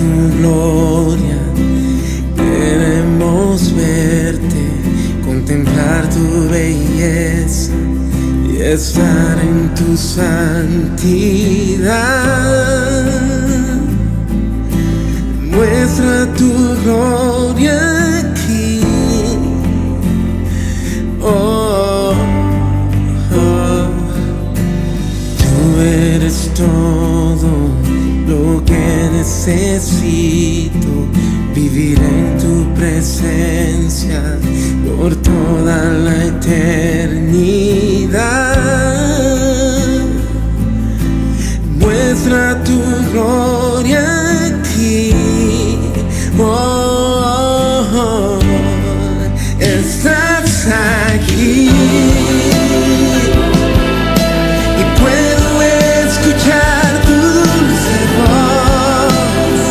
tu gloria, queremos verte, contemplar tu belleza y estar en tu santidad. Muestra tu gloria aquí. Oh, oh. Tú eres todo lo que necesito, vivir en tu presencia por toda la eternidad. Muestra tu gloria aquí. Oh, oh, oh. Estás aquí y puedo escuchar tu dulce voz,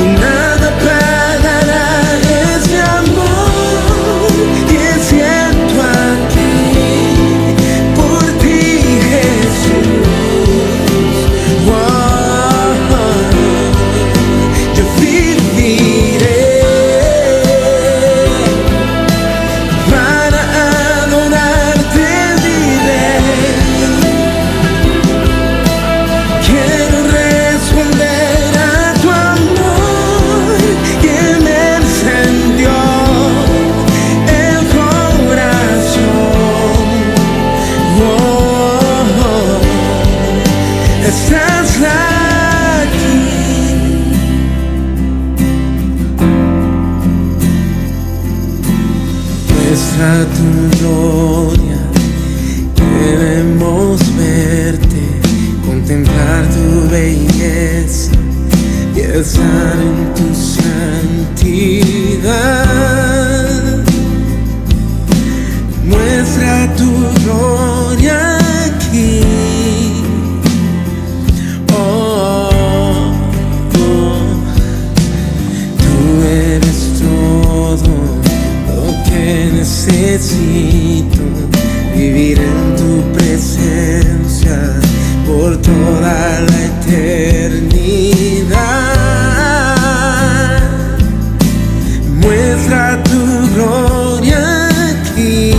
y nada apagará ese amor que siento aquí por ti, Jesús. Oh, yo viviré para adorarte, viviré. Quiero responder a tu amor que me encendió el corazón. Oh, oh, estás aquí. Muestra tu gloria, queremos verte, contemplar tu belleza y estar en tu santidad. Muestra tu gloria aquí. Oh, oh. Tú eres todo lo que necesito, vivir en tu presencia por toda la eternidad. Muestra tu gloria aquí.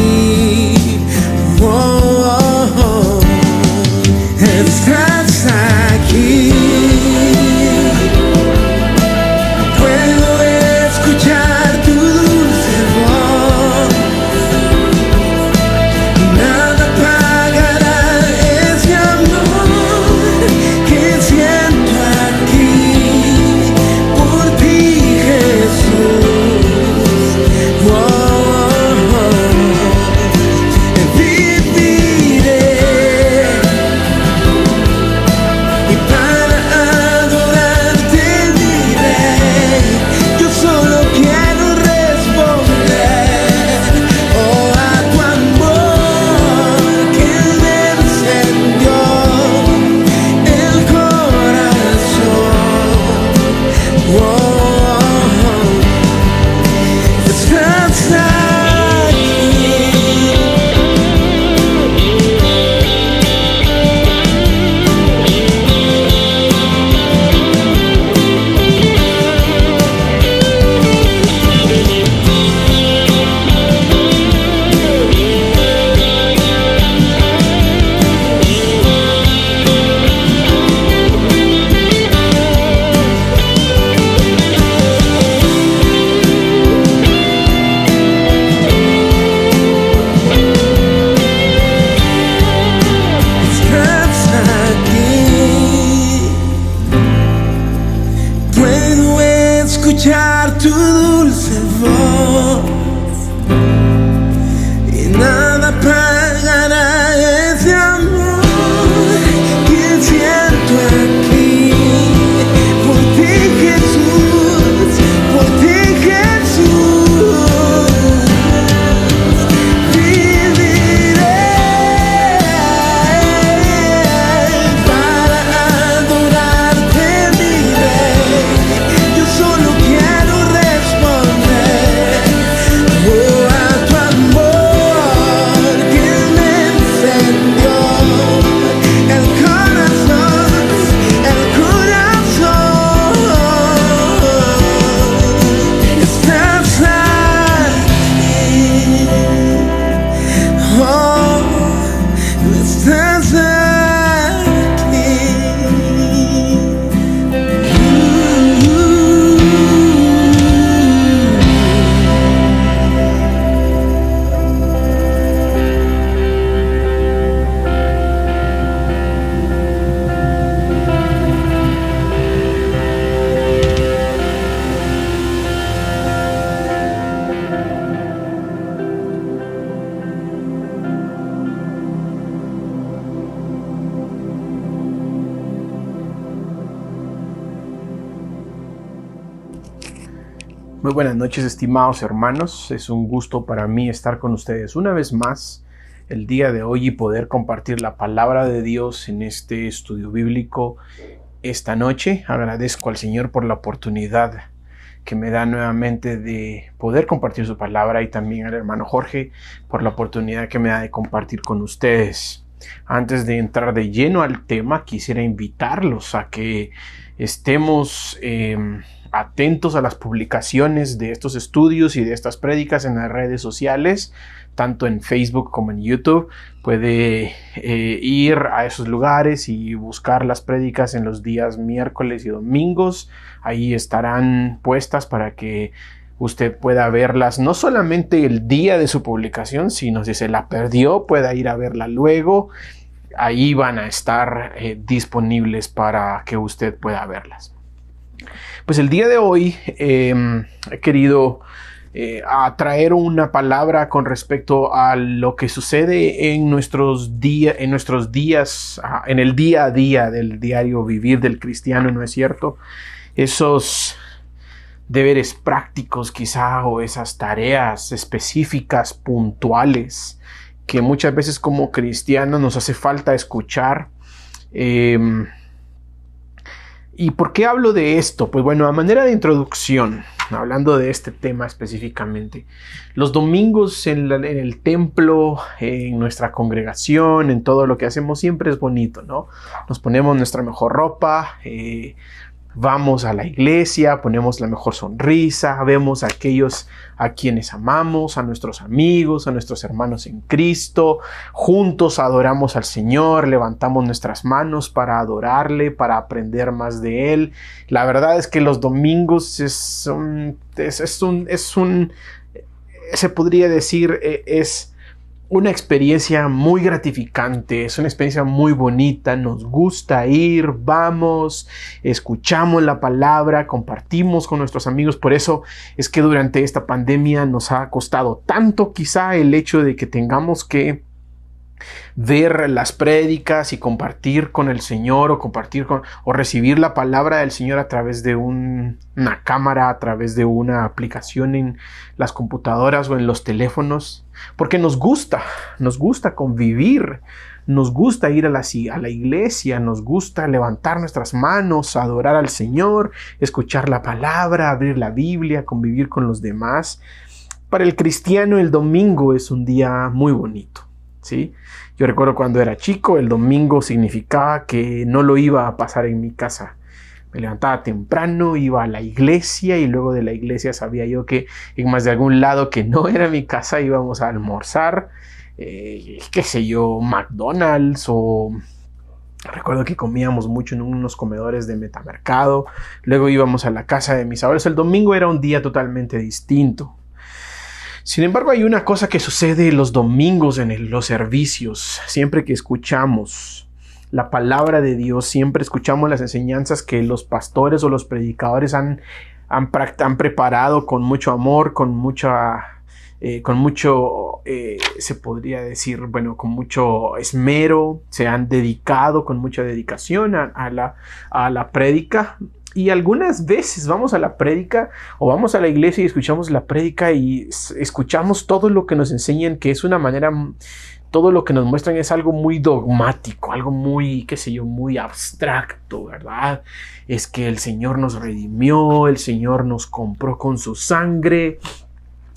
Oh, oh, oh. Estás aquí. Puedo escuchar tu dulce voz, nada apagará ese amor que siento aquí por ti, Jesús. Oh, oh, oh. Viviré y para adorarte viviré. Yo solo quiero responder, oh, a tu amor que me encendió el corazón. Oh, estás aquí. Estás aquí. Puedo escuchar tu dulce voz y nada apagará ese amor que siento aquí por ti, Jesús, por ti, Jesús. Viviré para adorarte, viviré. Yo solo quiero responder, Muy buenas noches, estimados hermanos. Es un gusto para mí estar con ustedes una vez más el día de hoy y poder compartir la palabra de Dios en este estudio bíblico esta noche. Agradezco al Señor por la oportunidad que me da nuevamente de poder compartir su palabra, y también al hermano Jorge por la oportunidad que me da de compartir con ustedes. Antes de entrar de lleno al tema, quisiera invitarlos a que estemos atentos a las publicaciones de estos estudios y de estas prédicas en las redes sociales, tanto en Facebook como en YouTube. Puede ir a esos lugares y buscar las prédicas en los días miércoles y domingos. Ahí estarán puestas para que usted pueda verlas, no solamente el día de su publicación, sino si se la perdió, pueda ir a verla luego. Ahí van a estar disponibles para que usted pueda verlas. Pues el día de hoy he querido traer una palabra con respecto a lo que sucede en nuestros días, en el día a día del diario vivir del cristiano, ¿no es cierto? Esos deberes prácticos quizá, o esas tareas específicas, puntuales, que muchas veces como cristianos nos hace falta escuchar. ¿Y por qué hablo de esto? Pues bueno, a manera de introducción, hablando de este tema específicamente, los domingos en el templo, en nuestra congregación, en todo lo que hacemos, siempre es bonito, ¿no? Nos ponemos nuestra mejor ropa, vamos a la iglesia, ponemos la mejor sonrisa, vemos a aquellos a quienes amamos, a nuestros amigos, a nuestros hermanos en Cristo. Juntos adoramos al Señor, levantamos nuestras manos para adorarle, para aprender más de Él. La verdad es que los domingos se podría decir, es una experiencia muy gratificante, es una experiencia muy bonita. Nos gusta ir, vamos, escuchamos la palabra, compartimos con nuestros amigos. Por eso es que durante esta pandemia nos ha costado tanto quizá el hecho de que tengamos que ver las prédicas y compartir con el Señor, o recibir la palabra del Señor a través de una cámara, a través de una aplicación en las computadoras o en los teléfonos, porque nos gusta convivir, nos gusta ir a la iglesia, nos gusta levantar nuestras manos, adorar al Señor, escuchar la palabra, abrir la Biblia, convivir con los demás. Para el cristiano el domingo es un día muy bonito, ¿sí? Yo recuerdo cuando era chico, el domingo significaba que no lo iba a pasar en mi casa. Me levantaba temprano, iba a la iglesia, y luego de la iglesia sabía yo que en más de algún lado que no era mi casa íbamos a almorzar, qué sé yo, McDonald's, o recuerdo que comíamos mucho en unos comedores de Metamercado. Luego íbamos a la casa de mis abuelos. El domingo era un día totalmente distinto. Sin embargo, hay una cosa que sucede los domingos en los servicios. Siempre que escuchamos la palabra de Dios, siempre escuchamos las enseñanzas que los pastores o los predicadores han preparado con mucho amor, con mucho, se podría decir, bueno, con mucho esmero. Se han dedicado con mucha dedicación a la prédica. Y algunas veces vamos a la prédica o vamos a la iglesia y escuchamos la prédica y escuchamos todo lo que nos enseñan, que es una manera, todo lo que nos muestran es algo muy dogmático, algo muy, qué sé yo, muy abstracto, ¿verdad? Es que el Señor nos redimió, el Señor nos compró con su sangre.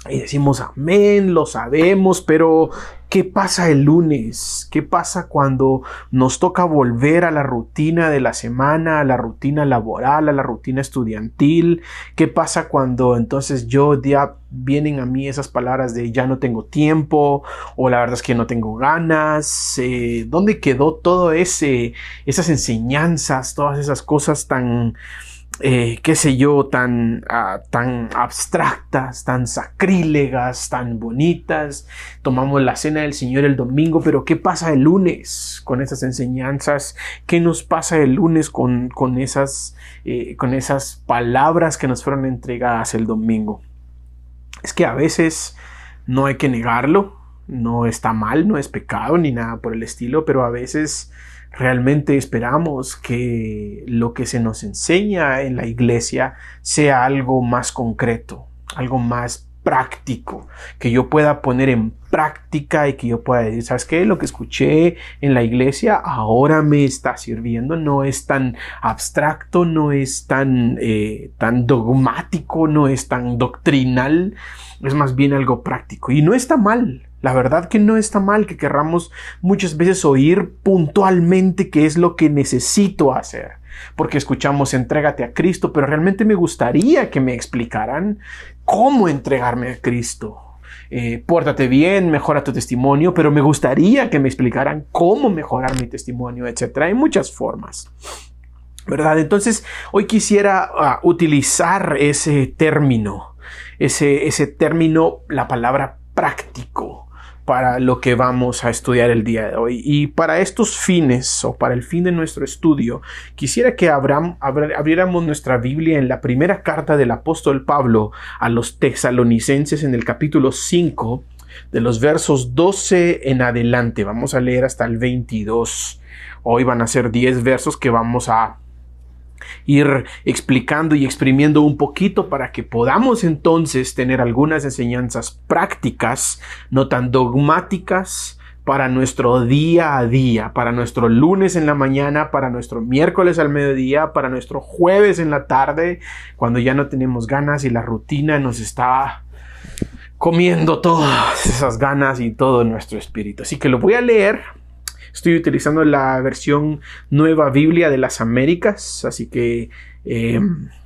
Y decimos amén, lo sabemos, pero ¿qué pasa el lunes? ¿Qué pasa cuando nos toca volver a la rutina de la semana, a la rutina laboral, a la rutina estudiantil? ¿Qué pasa cuando entonces ya vienen a mí esas palabras de ya no tengo tiempo, o la verdad es que no tengo ganas? ¿Dónde quedó todo esas enseñanzas, todas esas cosas tan qué sé yo, tan abstractas, tan sacrílegas, tan bonitas? Tomamos la cena del Señor el domingo, pero ¿qué pasa el lunes con esas enseñanzas? ¿Qué nos pasa el lunes con esas palabras que nos fueron entregadas el domingo? Es que a veces no hay que negarlo, no está mal, no es pecado ni nada por el estilo, pero a veces realmente esperamos que lo que se nos enseña en la iglesia sea algo más concreto, algo más práctico, que yo pueda poner en práctica y que yo pueda decir, ¿sabes qué? Lo que escuché en la iglesia ahora me está sirviendo, no es tan abstracto, no es tan dogmático, no es tan doctrinal, es más bien algo práctico. Y no está mal, la verdad que no está mal que querramos muchas veces oír puntualmente qué es lo que necesito hacer. Porque escuchamos entrégate a Cristo, pero realmente me gustaría que me explicaran cómo entregarme a Cristo. Pórtate bien, mejora tu testimonio, pero me gustaría que me explicaran cómo mejorar mi testimonio, etc. Hay muchas formas, ¿verdad? Entonces, hoy quisiera utilizar ese término, la palabra práctico, para lo que vamos a estudiar el día de hoy. Y para estos fines, o para el fin de nuestro estudio, quisiera que abriéramos nuestra Biblia en la primera carta del apóstol Pablo a los tesalonicenses, en el capítulo 5, de los versos 12 en adelante. Vamos a leer hasta el 22. Hoy van a ser 10 versos que vamos a ir explicando y exprimiendo un poquito para que podamos entonces tener algunas enseñanzas prácticas, no tan dogmáticas, para nuestro día a día, para nuestro lunes en la mañana, para nuestro miércoles al mediodía, para nuestro jueves en la tarde, cuando ya no tenemos ganas y la rutina nos está comiendo todas esas ganas y todo nuestro espíritu. Así que lo voy a leer. Estoy utilizando la versión Nueva Biblia de las Américas, así que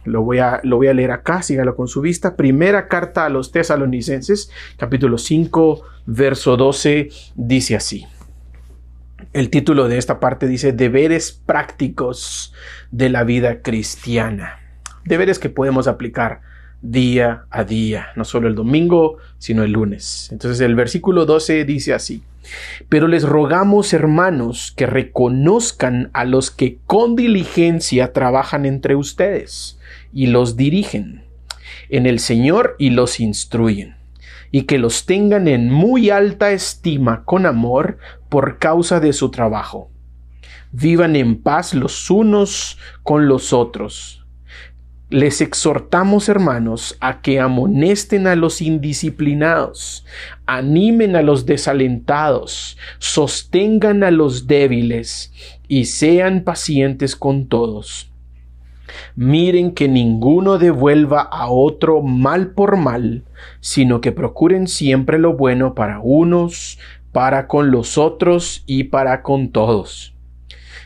lo voy a leer acá, sígalo con su vista. Primera carta a los tesalonicenses, capítulo 5, verso 12, dice así. El título de esta parte dice deberes prácticos de la vida cristiana. Deberes que podemos aplicar día a día, no solo el domingo, sino el lunes. Entonces el versículo 12 dice así. Pero les rogamos, hermanos, que reconozcan a los que con diligencia trabajan entre ustedes y los dirigen en el Señor y los instruyen, y que los tengan en muy alta estima con amor por causa de su trabajo. Vivan en paz los unos con los otros. Les exhortamos, hermanos, a que amonesten a los indisciplinados, animen a los desalentados, sostengan a los débiles y sean pacientes con todos. Miren que ninguno devuelva a otro mal por mal, sino que procuren siempre lo bueno para unos, para con los otros y para con todos.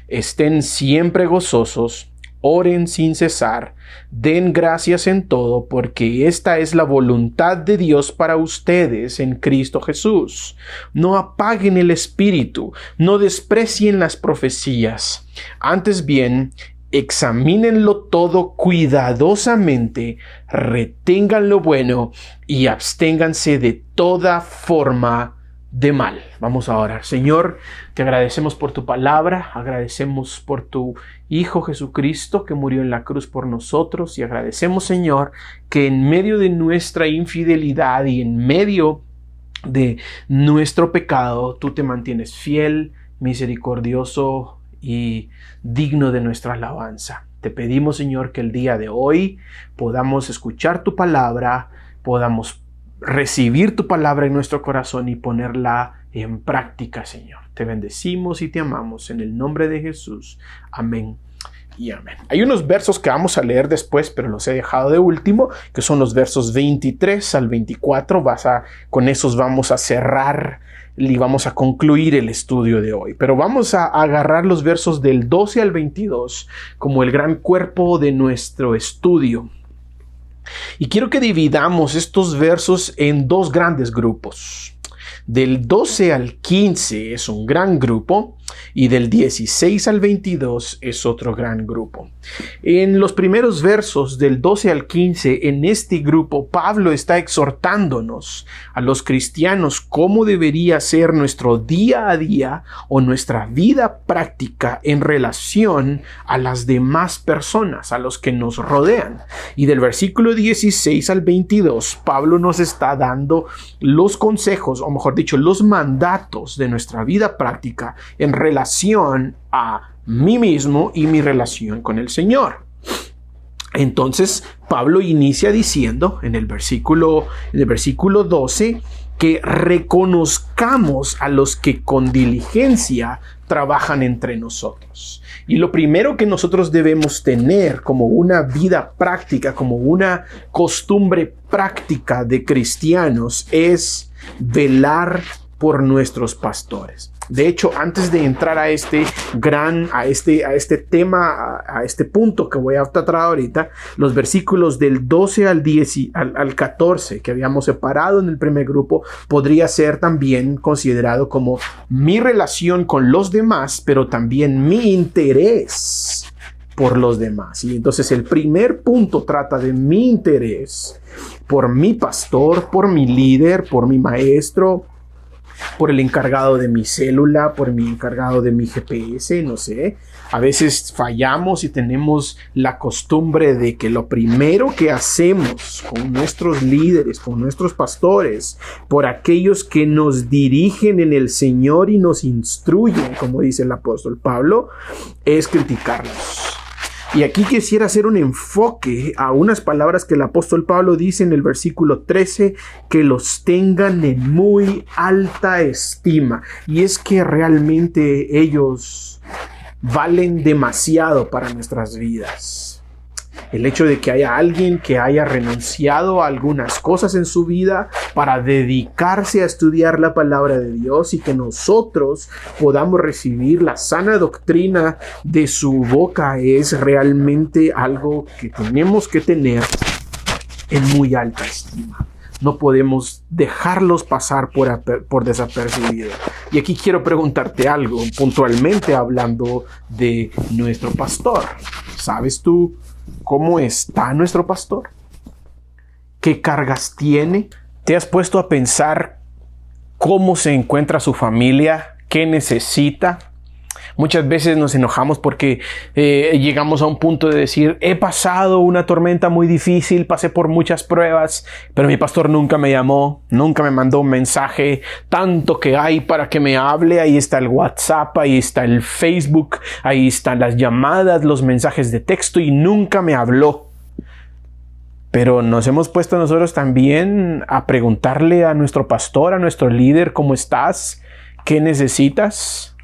Estén siempre gozosos, oren sin cesar, den gracias en todo, porque esta es la voluntad de Dios para ustedes en Cristo Jesús. No apaguen el espíritu, no desprecien las profecías. Antes bien, examínenlo todo cuidadosamente, retengan lo bueno y absténganse de toda forma de mal. Vamos a orar. Señor, te agradecemos por tu palabra, agradecemos por tu Hijo Jesucristo que murió en la cruz por nosotros, y agradecemos, Señor, que en medio de nuestra infidelidad y en medio de nuestro pecado, tú te mantienes fiel, misericordioso y digno de nuestra alabanza. Te pedimos, Señor, que el día de hoy podamos escuchar tu palabra, podamos recibir tu palabra en nuestro corazón y ponerla en práctica, Señor. Te bendecimos y te amamos en el nombre de Jesús. Amén y amén. Hay unos versos que vamos a leer después, pero los he dejado de último, que son los versos 23 al 24. Con esos vamos a cerrar y vamos a concluir el estudio de hoy. Pero vamos a agarrar los versos del 12 al 22 como el gran cuerpo de nuestro estudio. Y quiero que dividamos estos versos en dos grandes grupos. Del 12 al 15 es un gran grupo y del 16 al 22 es otro gran grupo. En los primeros versos del 12 al 15, en este grupo, Pablo está exhortándonos a los cristianos cómo debería ser nuestro día a día o nuestra vida práctica en relación a las demás personas, a los que nos rodean. Y del versículo 16 al 22, Pablo nos está dando los consejos, o mejor dicho, los mandatos de nuestra vida práctica en relación a mí mismo y mi relación con el Señor. Entonces Pablo inicia diciendo en el versículo 12 que reconozcamos a los que con diligencia trabajan entre nosotros. Y lo primero que nosotros debemos tener como una vida práctica, como una costumbre práctica de cristianos, es velar por nuestros pastores. De hecho, antes de entrar a este tema, a este punto que voy a tratar ahorita, los versículos del 12 al 14 que habíamos separado en el primer grupo, podría ser también considerado como mi relación con los demás, pero también mi interés por los demás. Y entonces el primer punto trata de mi interés por mi pastor, por mi líder, por mi maestro, por el encargado de mi célula, por mi encargado de mi GPS, no sé. A veces fallamos y tenemos la costumbre de que lo primero que hacemos con nuestros líderes, con nuestros pastores, por aquellos que nos dirigen en el Señor y nos instruyen, como dice el apóstol Pablo, es criticarlos. Y aquí quisiera hacer un enfoque a unas palabras que el apóstol Pablo dice en el versículo 13, que los tengan en muy alta estima. Y es que realmente ellos valen demasiado para nuestras vidas. El hecho de que haya alguien que haya renunciado a algunas cosas en su vida para dedicarse a estudiar la palabra de Dios y que nosotros podamos recibir la sana doctrina de su boca es realmente algo que tenemos que tener en muy alta estima. No podemos dejarlos pasar por desapercibido. Y aquí quiero preguntarte algo, puntualmente hablando de nuestro pastor. ¿Sabes tú cómo está nuestro pastor? ¿Qué cargas tiene? ¿Te has puesto a pensar cómo se encuentra su familia? ¿Qué necesita? Muchas veces nos enojamos porque llegamos a un punto de decir, he pasado una tormenta muy difícil, pasé por muchas pruebas, pero mi pastor nunca me llamó, nunca me mandó un mensaje, tanto que hay para que me hable. Ahí está el WhatsApp, ahí está el Facebook, ahí están las llamadas, los mensajes de texto y nunca me habló. Pero nos hemos puesto nosotros también a preguntarle a nuestro pastor, a nuestro líder, ¿cómo estás? ¿Qué necesitas?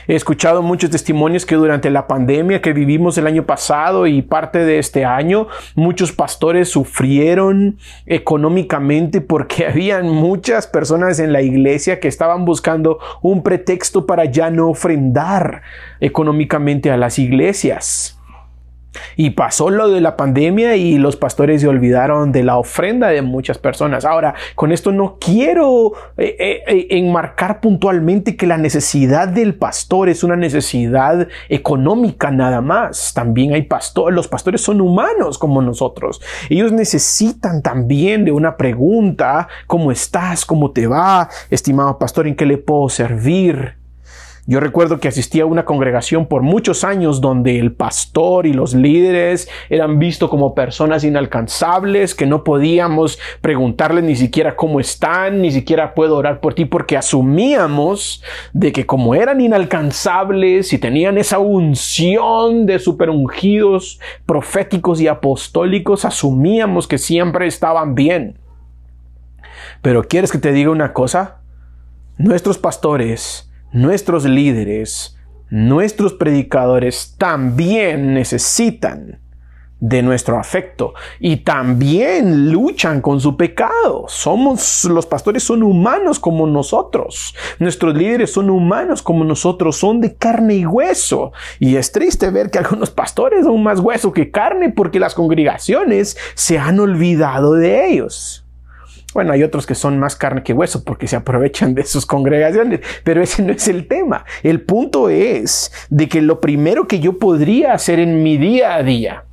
He escuchado muchos testimonios que durante la pandemia que vivimos el año pasado y parte de este año, muchos pastores sufrieron económicamente porque habían muchas personas en la iglesia que estaban buscando un pretexto para ya no ofrendar económicamente a las iglesias. Y pasó lo de la pandemia y los pastores se olvidaron de la ofrenda de muchas personas. Ahora, con esto no quiero enmarcar puntualmente que la necesidad del pastor es una necesidad económica nada más. También hay los pastores son humanos como nosotros. Ellos necesitan también de una pregunta: ¿cómo estás? ¿Cómo te va? Estimado pastor, ¿en qué le puedo servir? Yo recuerdo que asistí a una congregación por muchos años donde el pastor y los líderes eran vistos como personas inalcanzables, que no podíamos preguntarles ni siquiera cómo están, ni siquiera puedo orar por ti, porque asumíamos de que como eran inalcanzables y tenían esa unción de superungidos proféticos y apostólicos, asumíamos que siempre estaban bien. Pero ¿quieres que te diga una cosa? Nuestros pastores, nuestros líderes, nuestros predicadores también necesitan de nuestro afecto y también luchan con su pecado. Los pastores son humanos como nosotros. Nuestros líderes son humanos como nosotros, son de carne y hueso. Y es triste ver que algunos pastores son más hueso que carne porque las congregaciones se han olvidado de ellos. Bueno, hay otros que son más carne que hueso porque se aprovechan de sus congregaciones, pero ese no es el tema. El punto es de que lo primero que yo podría hacer en mi día a día,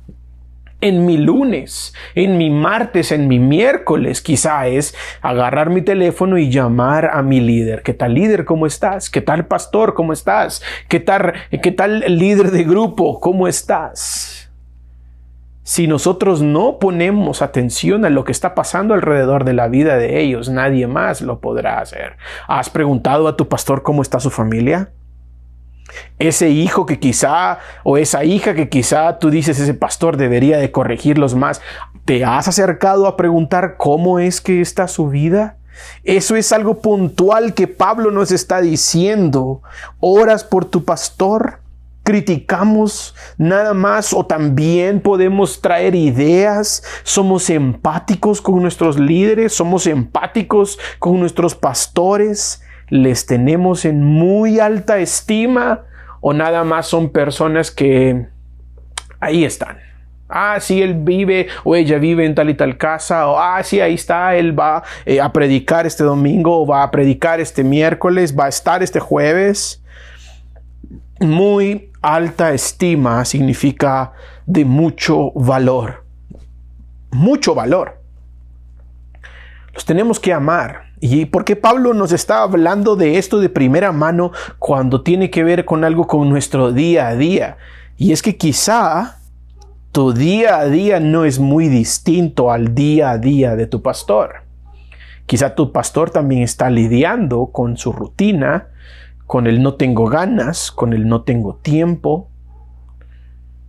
en mi lunes, en mi martes, en mi miércoles, quizá es agarrar mi teléfono y llamar a mi líder. ¿Qué tal, líder? ¿Cómo estás? ¿Qué tal, pastor? ¿Cómo estás? ¿Qué tal líder de grupo? ¿Cómo estás? Si nosotros no ponemos atención a lo que está pasando alrededor de la vida de ellos, nadie más lo podrá hacer. ¿Has preguntado a tu pastor cómo está su familia? Ese hijo que quizá, o esa hija que quizá tú dices, ese pastor debería de corregirlos más. ¿Te has acercado a preguntar cómo es que está su vida? Eso es algo puntual que Pablo nos está diciendo. ¿Oras por tu pastor? ¿Criticamos nada más o también podemos traer ideas? ¿Somos empáticos con nuestros líderes? ¿Somos empáticos con nuestros pastores? ¿Les tenemos en muy alta estima? ¿O nada más son personas que ahí están? Ah, sí, él vive o ella vive en tal y tal casa. O sí, ahí está, él va a predicar este domingo, o va a predicar este miércoles, va a estar este jueves. Muy alta estima significa de mucho valor. Mucho valor. Los tenemos que amar. ¿Y por qué Pablo nos está hablando de esto de primera mano cuando tiene que ver con algo con nuestro día a día? Y es que quizá tu día a día no es muy distinto al día a día de tu pastor. Quizá tu pastor también está lidiando con su rutina, con el no tengo ganas, con el no tengo tiempo.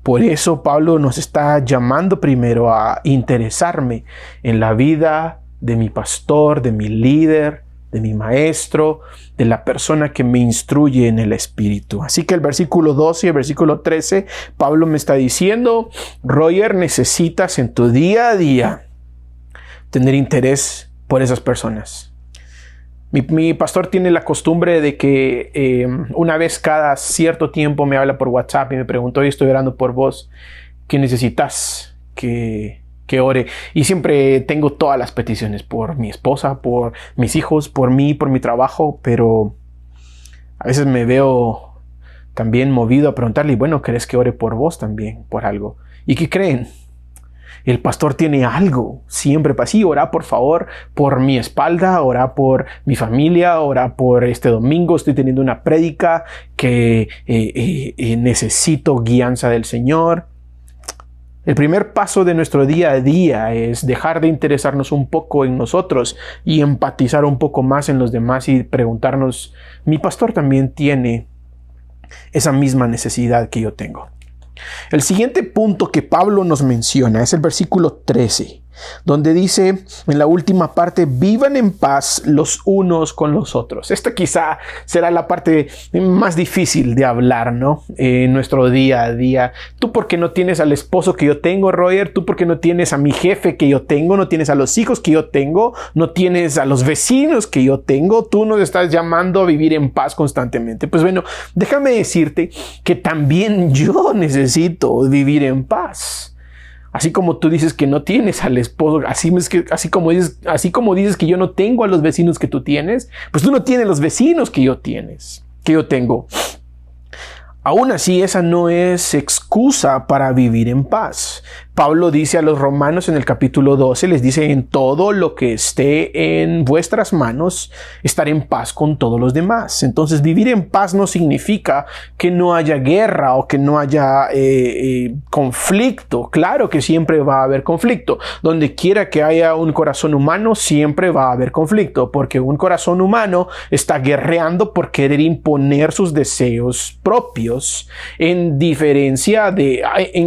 Por eso Pablo nos está llamando primero a interesarme en la vida de mi pastor, de mi líder, de mi maestro, de la persona que me instruye en el Espíritu. Así que el versículo 12 y el versículo 13, Pablo me está diciendo, Roger, necesitas en tu día a día tener interés por esas personas. Mi pastor tiene la costumbre de que una vez cada cierto tiempo me habla por WhatsApp y me preguntó, hoy estoy orando por vos, ¿qué necesitas que ore? Y siempre tengo todas las peticiones por mi esposa, por mis hijos, por mí, por mi trabajo, pero a veces me veo también movido a preguntarle, bueno, ¿querés que ore por vos también, por algo? ¿Y qué creen? El pastor tiene algo siempre para sí, ora por favor por mi espalda, ora por mi familia, ora por este domingo, estoy teniendo una prédica que necesito guianza del Señor. El primer paso de nuestro día a día es dejar de interesarnos un poco en nosotros y empatizar un poco más en los demás y preguntarnos, mi pastor también tiene esa misma necesidad que yo tengo. El siguiente punto que Pablo nos menciona es el versículo 13, donde dice en la última parte, vivan en paz los unos con los otros. Esta quizá será la parte más difícil de hablar, ¿no? En nuestro día a día. Tú porque no tienes al esposo que yo tengo, Roger, tú porque no tienes a mi jefe que yo tengo, no tienes a los hijos que yo tengo, no tienes a los vecinos que yo tengo, tú nos estás llamando a vivir en paz constantemente. Pues bueno, déjame decirte que también yo necesito vivir en paz. Así como tú dices que no tienes al esposo, así como dices que yo no tengo a los vecinos que tú tienes, pues tú no tienes los vecinos que yo tengo. Aún así, esa no es excusa para vivir en paz. Pablo dice a los romanos en el capítulo 12, les dice, en todo lo que esté en vuestras manos, estar en paz con todos los demás. Entonces, vivir en paz no significa que no haya guerra o que no haya conflicto. Claro que siempre va a haber conflicto. Donde quiera que haya un corazón humano, siempre va a haber conflicto, porque un corazón humano está guerreando por querer imponer sus deseos propios en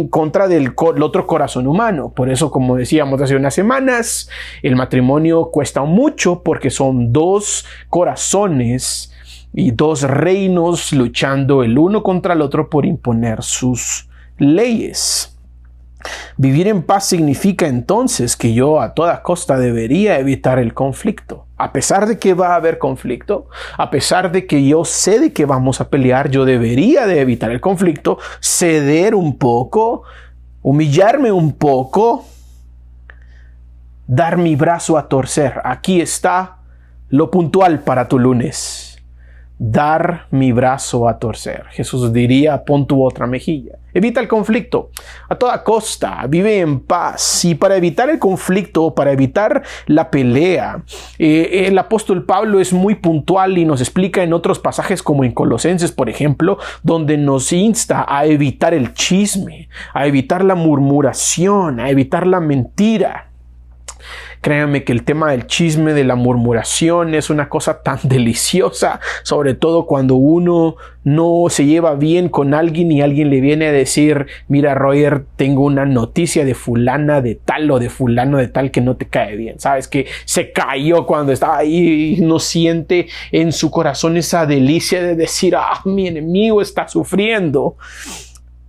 contra del otro corazón humano. Por eso, como decíamos hace unas semanas, el matrimonio cuesta mucho porque son dos corazones y dos reinos luchando el uno contra el otro por imponer sus leyes. Vivir en paz significa entonces que yo a toda costa debería evitar el conflicto. A pesar de que va a haber conflicto, a pesar de que yo sé de que vamos a pelear, yo debería de evitar el conflicto, ceder un poco, humillarme un poco, dar mi brazo a torcer. Aquí está lo puntual para tu lunes. Dar mi brazo a torcer. Jesús diría, pon tu otra mejilla. Evita el conflicto a toda costa, vive en paz. Y para evitar el conflicto, para evitar la pelea, el apóstol Pablo es muy puntual y nos explica en otros pasajes como en Colosenses, por ejemplo, donde nos insta a evitar el chisme, a evitar la murmuración, a evitar la mentira. Créanme que el tema del chisme, de la murmuración, es una cosa tan deliciosa, sobre todo cuando uno no se lleva bien con alguien y alguien le viene a decir: mira, Roger, tengo una noticia de fulana de tal o de fulano de tal que no te cae bien. Sabes que se cayó cuando estaba ahí y no siente en su corazón esa delicia de decir: mi enemigo está sufriendo.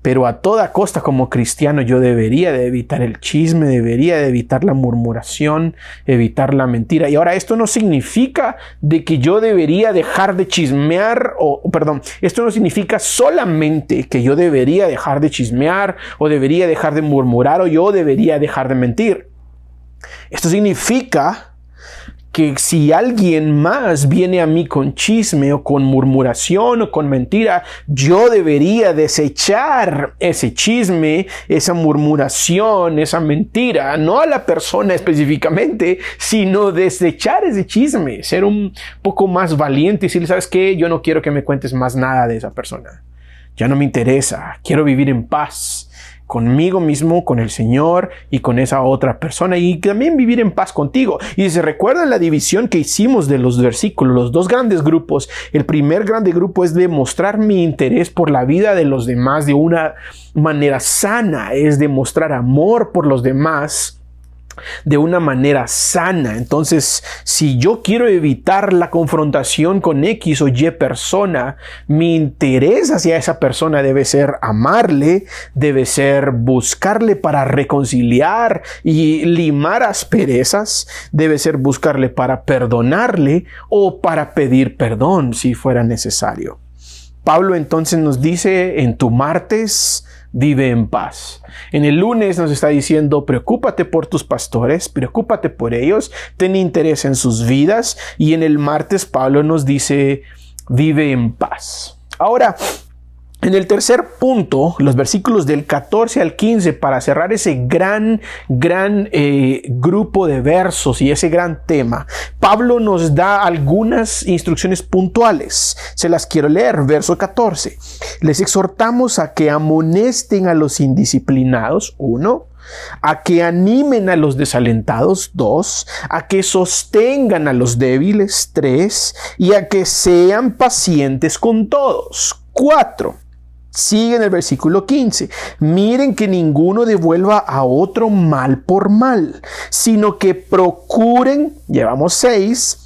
Pero a toda costa, como cristiano, yo debería de evitar el chisme, debería de evitar la murmuración, evitar la mentira. Y ahora, esto no significa de que yo debería dejar de chismear, esto no significa solamente que yo debería dejar de chismear o debería dejar de murmurar o yo debería dejar de mentir. Esto significa que si alguien más viene a mí con chisme o con murmuración o con mentira, yo debería desechar ese chisme, esa murmuración, esa mentira, no a la persona específicamente, sino desechar ese chisme, ser un poco más valiente y decirle: ¿sabes qué? Yo no quiero que me cuentes más nada de esa persona. Ya no me interesa, quiero vivir en paz conmigo mismo, con el Señor y con esa otra persona, y también vivir en paz contigo. Y si se recuerdan la división que hicimos de los versículos, los dos grandes grupos, el primer grande grupo es demostrar mi interés por la vida de los demás de una manera sana, es demostrar amor por los demás de una manera sana. Entonces, si yo quiero evitar la confrontación con X o Y persona, mi interés hacia esa persona debe ser amarle, debe ser buscarle para reconciliar y limar asperezas, debe ser buscarle para perdonarle o para pedir perdón si fuera necesario. Pablo entonces nos dice: en tu martes vive en paz. En el lunes nos está diciendo: preocúpate por tus pastores, preocúpate por ellos, ten interés en sus vidas. Y en el martes Pablo nos dice: vive en paz. Ahora, en el tercer punto, los versículos del 14 al 15, para cerrar ese gran grupo de versos y ese gran tema, Pablo nos da algunas instrucciones puntuales. Se las quiero leer. Verso 14. Les exhortamos a que amonesten a los indisciplinados, 1. A que animen a los desalentados, 2. A que sostengan a los débiles, 3. Y a que sean pacientes con todos, 4. Sigue en el versículo 15. Miren que ninguno devuelva a otro mal por mal, sino que procuren, llevamos 6,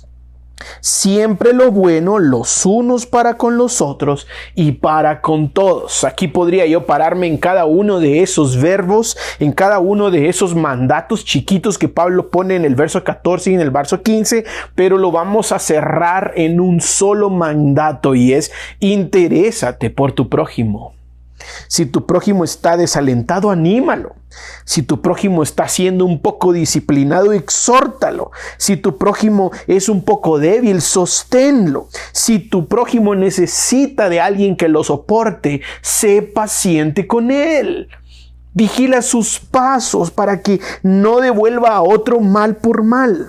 siempre lo bueno los unos para con los otros y para con todos. Aquí podría yo pararme en cada uno de esos verbos, en cada uno de esos mandatos chiquitos que Pablo pone en el verso 14 y en el verso 15, pero lo vamos a cerrar en un solo mandato, y es: interésate por tu prójimo. Si tu prójimo está desalentado, anímalo. Si tu prójimo está siendo un poco disciplinado, exhórtalo. Si tu prójimo es un poco débil, sosténlo. Si tu prójimo necesita de alguien que lo soporte, sé paciente con él. Vigila sus pasos para que no devuelva a otro mal por mal.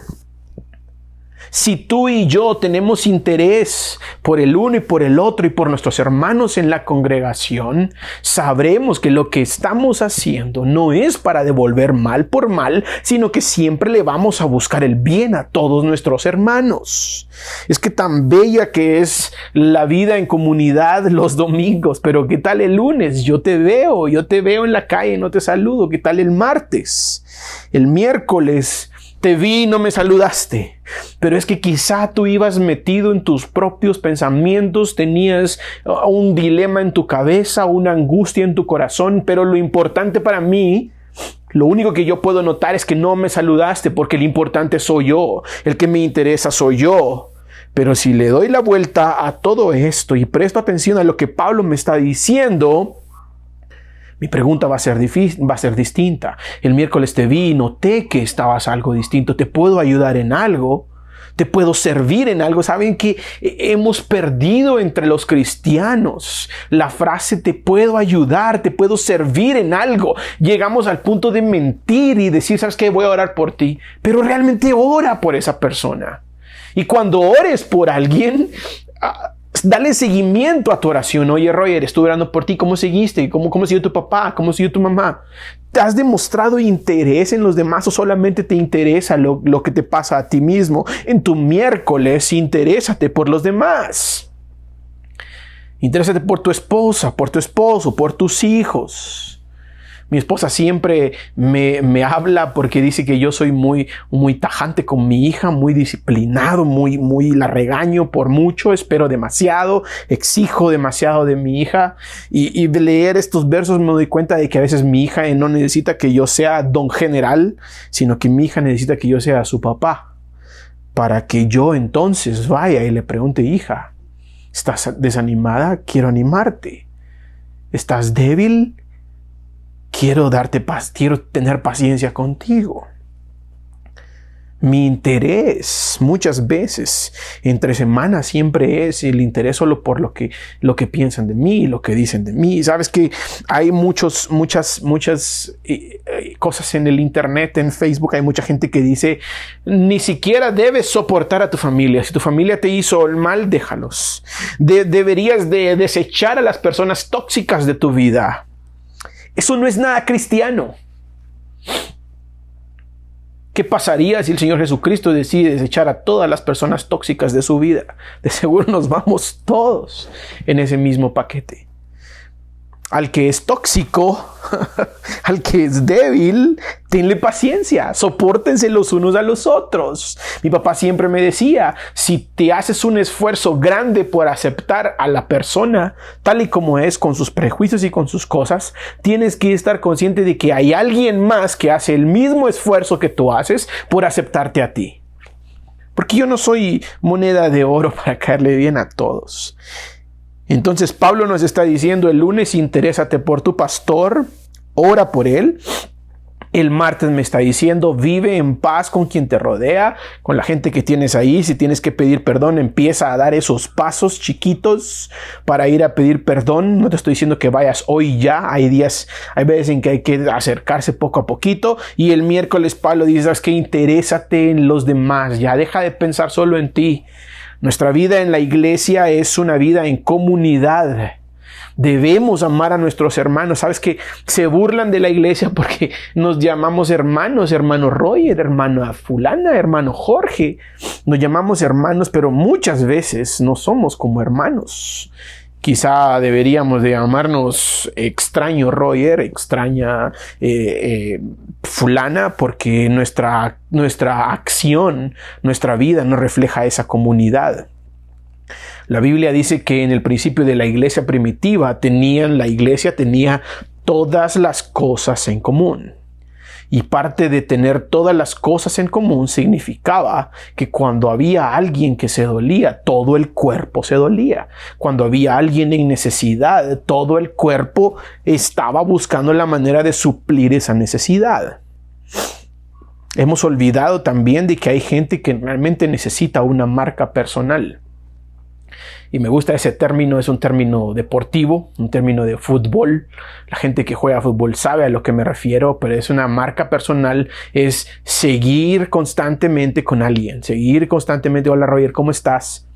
Si tú y yo tenemos interés por el uno y por el otro y por nuestros hermanos en la congregación, sabremos que lo que estamos haciendo no es para devolver mal por mal, sino que siempre le vamos a buscar el bien a todos nuestros hermanos. Es que tan bella que es la vida en comunidad los domingos, pero ¿qué tal el lunes? Yo te veo en la calle, no te saludo. ¿Qué tal el martes? El miércoles te vi y no me saludaste. Pero es que quizá tú ibas metido en tus propios pensamientos, tenías un dilema en tu cabeza, una angustia en tu corazón, pero lo importante para mí, lo único que yo puedo notar es que no me saludaste, porque el importante soy yo, el que me interesa soy yo. Pero si le doy la vuelta a todo esto y presto atención a lo que Pablo me está diciendo, mi pregunta va a ser distinta. El miércoles te vi y noté que estabas algo distinto. ¿Te puedo ayudar en algo? ¿Te puedo servir en algo? ¿Saben que hemos perdido entre los cristianos la frase te puedo ayudar, te puedo servir en algo? Llegamos al punto de mentir y decir, ¿sabes qué? Voy a orar por ti. Pero realmente ora por esa persona. Y cuando ores por alguien, Dale seguimiento a tu oración. Oye, Roger, estuve orando por ti. ¿Cómo seguiste? ¿Cómo siguió tu papá? ¿Cómo siguió tu mamá? ¿Te has demostrado interés en los demás o solamente te interesa lo que te pasa a ti mismo? En tu miércoles, interésate por los demás. Interésate por tu esposa, por tu esposo, por tus hijos. Mi esposa siempre me habla porque dice que yo soy muy tajante con mi hija, muy disciplinado, muy la regaño por mucho, espero demasiado, exijo demasiado de mi hija. Y de leer estos versos me doy cuenta de que a veces mi hija no necesita que yo sea don general, sino que mi hija necesita que yo sea su papá. Para que yo entonces vaya y le pregunte, hija, ¿estás desanimada? Quiero animarte. ¿Estás débil? Quiero darte paz, quiero tener paciencia contigo. Mi interés muchas veces entre semanas siempre es el interés solo por lo que piensan de mí, lo que dicen de mí. Sabes que hay muchas cosas en el internet, en Facebook, hay mucha gente que dice ni siquiera debes soportar a tu familia. Si tu familia te hizo el mal, déjalos. Deberías de desechar a las personas tóxicas de tu vida. Eso no es nada cristiano. ¿Qué pasaría si el Señor Jesucristo decide desechar a todas las personas tóxicas de su vida? De seguro nos vamos todos en ese mismo paquete. Al que es tóxico, al que es débil, tenle paciencia, sopórtense los unos a los otros. Mi papá siempre me decía, si te haces un esfuerzo grande por aceptar a la persona tal y como es, con sus prejuicios y con sus cosas, tienes que estar consciente de que hay alguien más que hace el mismo esfuerzo que tú haces por aceptarte a ti. Porque yo no soy moneda de oro para caerle bien a todos. Entonces Pablo nos está diciendo: el lunes interésate por tu pastor, ora por él. El martes me está diciendo: vive en paz con quien te rodea, con la gente que tienes ahí. Si tienes que pedir perdón, empieza a dar esos pasos chiquitos para ir a pedir perdón. No te estoy diciendo que vayas hoy ya. Hay veces en que hay que acercarse poco a poquito. Y el miércoles Pablo dice: ¿sabes qué? Interésate en los demás. Ya deja de pensar solo en ti. Nuestra vida en la iglesia es una vida en comunidad. Debemos amar a nuestros hermanos. ¿Sabes que se burlan de la iglesia porque nos llamamos hermanos? Hermano Roger, hermano fulana, hermano Jorge. Nos llamamos hermanos, pero muchas veces no somos como hermanos. Quizá deberíamos de llamarnos extraño Roger, extraña fulana, porque nuestra acción, nuestra vida no refleja esa comunidad. La Biblia dice que en el principio de la iglesia primitiva la iglesia tenía todas las cosas en común. Y parte de tener todas las cosas en común significaba que cuando había alguien que se dolía, todo el cuerpo se dolía. Cuando había alguien en necesidad, todo el cuerpo estaba buscando la manera de suplir esa necesidad. Hemos olvidado también de que hay gente que realmente necesita una marca personal. Y me gusta ese término, es un término deportivo, un término de fútbol. La gente que juega fútbol sabe a lo que me refiero, pero es una marca personal, es seguir constantemente con alguien, seguir constantemente: hola Roger, ¿cómo estás?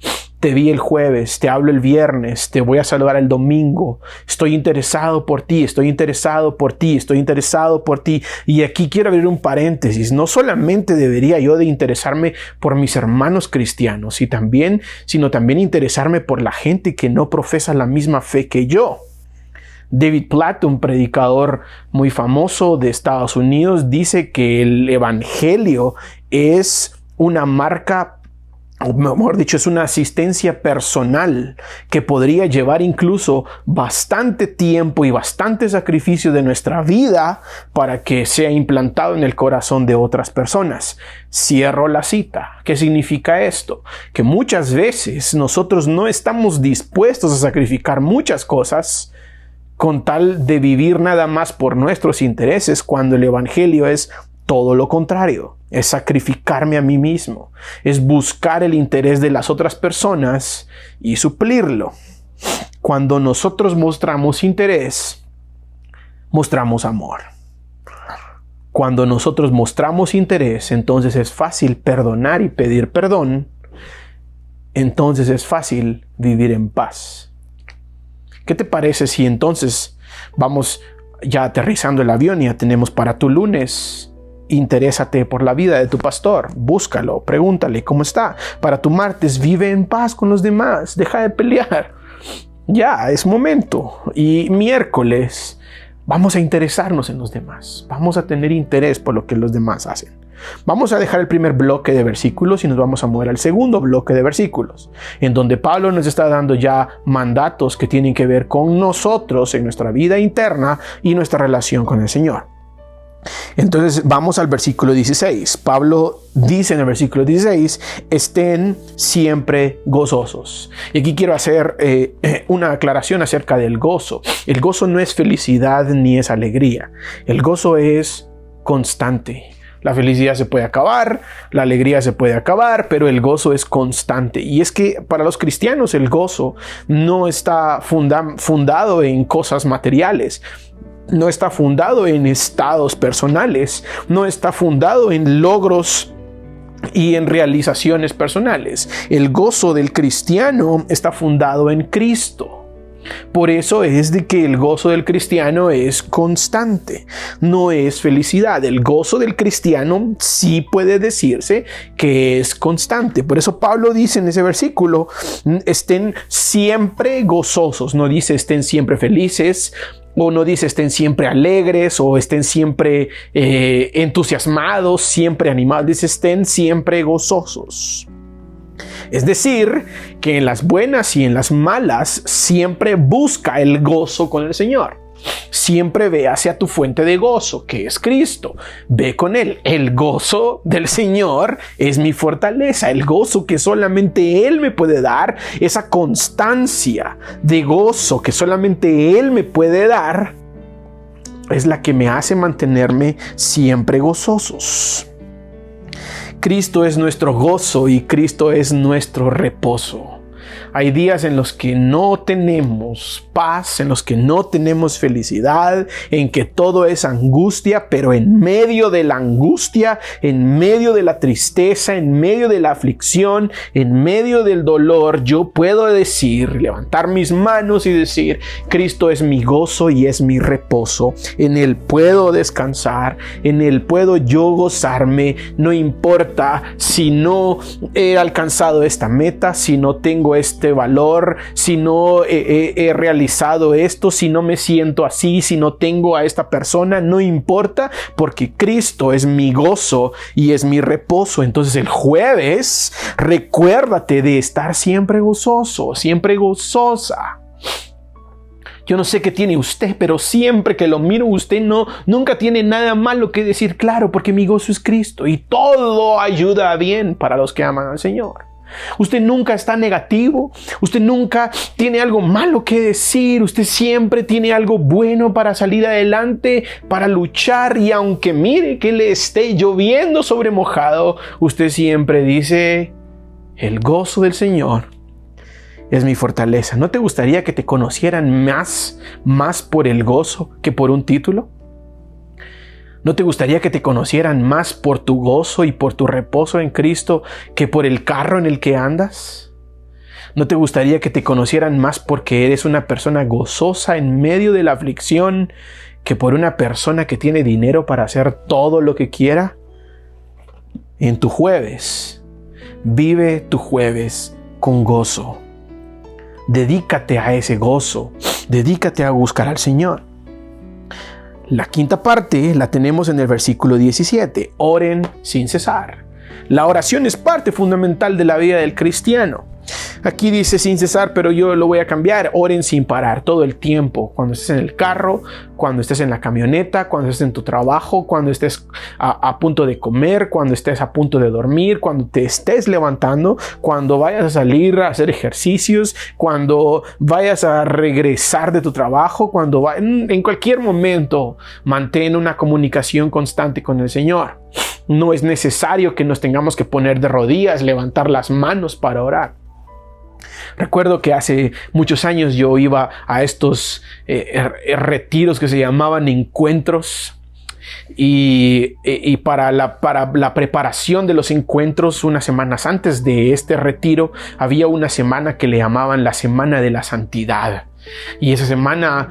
Te vi el jueves, te hablo el viernes, te voy a saludar el domingo. Estoy interesado por ti, estoy interesado por ti, estoy interesado por ti. Y aquí quiero abrir un paréntesis. No solamente debería yo de interesarme por mis hermanos cristianos, sino también interesarme por la gente que no profesa la misma fe que yo. David Platt, un predicador muy famoso de Estados Unidos, dice que el evangelio es una marca, o mejor dicho, es una asistencia personal que podría llevar incluso bastante tiempo y bastante sacrificio de nuestra vida para que sea implantado en el corazón de otras personas. Cierro la cita. ¿Qué significa esto? Que muchas veces nosotros no estamos dispuestos a sacrificar muchas cosas con tal de vivir nada más por nuestros intereses, cuando el evangelio es todo lo contrario. Es sacrificarme a mí mismo, es buscar el interés de las otras personas y suplirlo. Cuando nosotros mostramos interés, mostramos amor. Cuando nosotros mostramos interés, entonces es fácil perdonar y pedir perdón entonces es fácil vivir en paz. ¿Qué te parece si entonces vamos ya aterrizando el avión y ya tenemos para tu lunes? Interésate por la vida de tu pastor, búscalo, pregúntale cómo está. Para tu martes, vive en paz con los demás, deja de pelear. Ya, es momento. Y miércoles, vamos a interesarnos en los demás. Vamos a tener interés por lo que los demás hacen. Vamos a dejar el primer bloque de versículos y nos vamos a mover al segundo bloque de versículos, en donde Pablo nos está dando ya mandatos que tienen que ver con nosotros en nuestra vida interna y nuestra relación con el Señor. Entonces vamos al versículo 16. Pablo dice en el versículo 16, estén siempre gozosos. Y aquí quiero hacer una aclaración acerca del gozo. El gozo no es felicidad ni es alegría. El gozo es constante. La felicidad se puede acabar, la alegría se puede acabar, pero el gozo es constante. Y es que para los cristianos el gozo no está fundado en cosas materiales. No está fundado en estados personales, no está fundado en logros y en realizaciones personales. El gozo del cristiano está fundado en Cristo. Por eso es de que el gozo del cristiano es constante, no es felicidad. El gozo del cristiano sí puede decirse que es constante. Por eso Pablo dice en ese versículo, estén siempre gozosos. No dice estén siempre felices, o no dice estén siempre alegres, o estén siempre entusiasmados, siempre animados. Dice estén siempre gozosos. Es decir, que en las buenas y en las malas siempre busca el gozo con el Señor. Siempre ve hacia tu fuente de gozo, que es Cristo. Ve con Él. El gozo del Señor es mi fortaleza. El gozo que solamente Él me puede dar, esa constancia de gozo que solamente Él me puede dar, es la que me hace mantenerme siempre gozosos. Cristo es nuestro gozo y Cristo es nuestro reposo. Hay días en los que no tenemos paz, en los que no tenemos felicidad, en que todo es angustia, pero en medio de la angustia, en medio de la tristeza, en medio de la aflicción, en medio del dolor, yo puedo decir, levantar mis manos y decir, Cristo es mi gozo y es mi reposo. En Él puedo descansar, en Él puedo yo gozarme, no importa si no he alcanzado esta meta, si no tengo este valor, si no he realizado esto, si no me siento así, si no tengo a esta persona, no importa, porque Cristo es mi gozo y es mi reposo. Entonces el jueves, recuérdate de estar siempre gozoso, siempre gozosa. Yo no sé qué tiene usted, pero siempre que lo miro, usted nunca tiene nada malo que decir. Claro, porque mi gozo es Cristo y todo ayuda bien para los que aman al Señor. Usted nunca está negativo, usted nunca tiene algo malo que decir, usted siempre tiene algo bueno para salir adelante, para luchar, y aunque mire que le esté lloviendo sobre mojado, usted siempre dice, el gozo del Señor es mi fortaleza. ¿No te gustaría que te conocieran más por el gozo que por un título? ¿No te gustaría que te conocieran más por tu gozo y por tu reposo en Cristo que por el carro en el que andas? ¿No te gustaría que te conocieran más porque eres una persona gozosa en medio de la aflicción que por una persona que tiene dinero para hacer todo lo que quiera? En tu jueves, vive tu jueves con gozo. Dedícate a ese gozo, dedícate a buscar al Señor. La quinta parte la tenemos en el versículo 17. Oren sin cesar. La oración es parte fundamental de la vida del cristiano. Aquí dice sin cesar, pero yo lo voy a cambiar. Oren sin parar todo el tiempo. Cuando estés en el carro, cuando estés en la camioneta, cuando estés en tu trabajo, cuando estés a punto de comer, cuando estés a punto de dormir, cuando te estés levantando, cuando vayas a salir a hacer ejercicios, cuando vayas a regresar de tu trabajo, en cualquier momento, mantén una comunicación constante con el Señor. No es necesario que nos tengamos que poner de rodillas, levantar las manos para orar. Recuerdo que hace muchos años yo iba a estos retiros que se llamaban encuentros. Y para la preparación de los encuentros, unas semanas antes de este retiro, había una semana que le llamaban la Semana de la Santidad. Y esa semana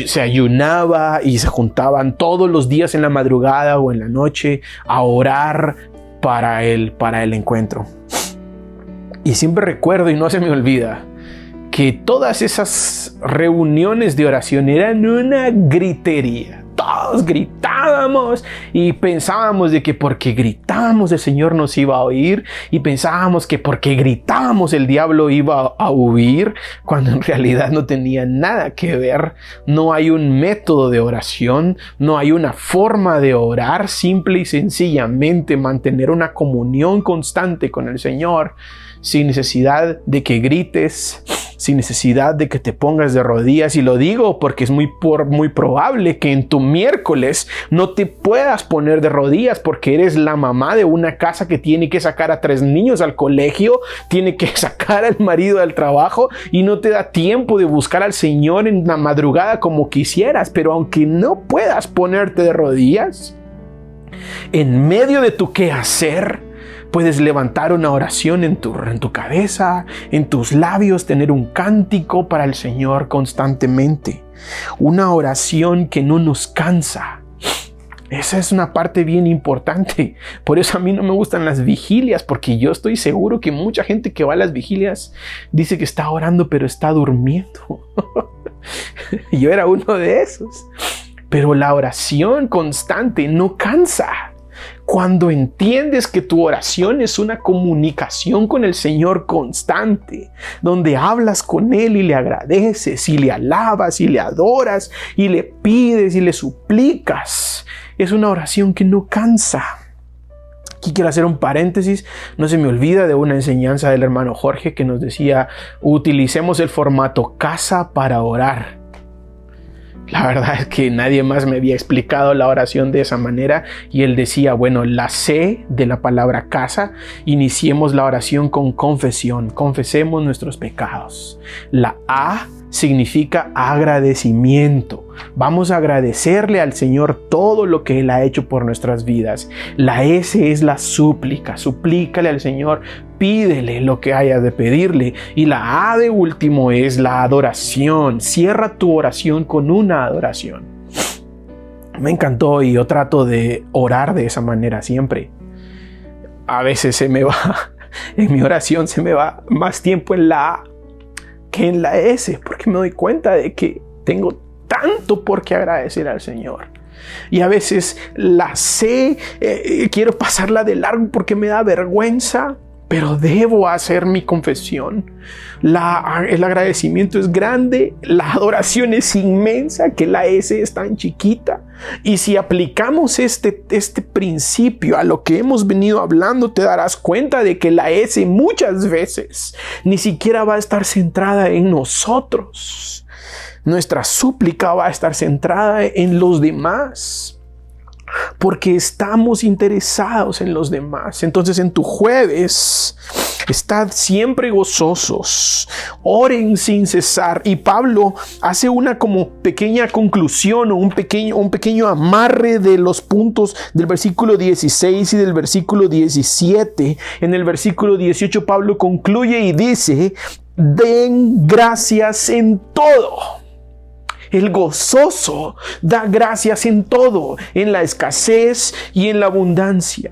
se ayunaba y se juntaban todos los días en la madrugada o en la noche a orar para el encuentro. Y siempre recuerdo, y no se me olvida, que todas esas reuniones de oración eran una gritería. Todos gritábamos y pensábamos de que porque gritábamos el Señor nos iba a oír, y pensábamos que porque gritábamos el diablo iba a huir, cuando en realidad no tenía nada que ver. No hay un método de oración, no hay una forma de orar. Simple y sencillamente mantener una comunión constante con el Señor, sin necesidad de que grites, sin necesidad de que te pongas de rodillas. Y lo digo porque es muy probable que en tu miércoles no te puedas poner de rodillas porque eres la mamá de una casa que tiene que sacar a 3 niños al colegio, tiene que sacar al marido al trabajo y no te da tiempo de buscar al Señor en la madrugada como quisieras. Pero aunque no puedas ponerte de rodillas, en medio de tu quehacer, puedes levantar una oración en tu cabeza, en tus labios, tener un cántico para el Señor constantemente. Una oración que no nos cansa. Esa es una parte bien importante. Por eso a mí no me gustan las vigilias, porque yo estoy seguro que mucha gente que va a las vigilias dice que está orando, pero está durmiendo. Yo era uno de esos. Pero la oración constante no cansa. Cuando entiendes que tu oración es una comunicación con el Señor constante, donde hablas con Él y le agradeces y le alabas y le adoras y le pides y le suplicas, es una oración que no cansa. Aquí quiero hacer un paréntesis. No se me olvida de una enseñanza del hermano Jorge que nos decía: utilicemos el formato casa para orar. La verdad es que nadie más me había explicado la oración de esa manera, y él decía, bueno, la C de la palabra casa, iniciemos la oración con confesión, confesemos nuestros pecados. La A significa agradecimiento. Vamos a agradecerle al Señor todo lo que Él ha hecho por nuestras vidas. La S es la súplica. Suplícale al Señor, pídele lo que hayas de pedirle. Y la A de último es la adoración. Cierra tu oración con una adoración. Me encantó y yo trato de orar de esa manera siempre. A veces se me va, en mi oración se me va más tiempo en la A que en la S, porque me doy cuenta de que tengo tanto por qué agradecer al Señor. Y a veces la C, quiero pasarla de largo porque me da vergüenza, pero debo hacer mi confesión. El agradecimiento es grande, la adoración es inmensa, que la S es tan chiquita. Y si aplicamos este principio a lo que hemos venido hablando, te darás cuenta de que la S muchas veces ni siquiera va a estar centrada en nosotros. Nuestra súplica va a estar centrada en los demás, porque estamos interesados en los demás. Entonces, en tu jueves, estad siempre gozosos, oren sin cesar. Y Pablo hace una como pequeña conclusión o un pequeño amarre de los puntos del versículo 16 y del versículo 17. En el versículo 18 Pablo concluye y dice: den gracias en todo. El gozoso da gracias en todo, en la escasez y en la abundancia,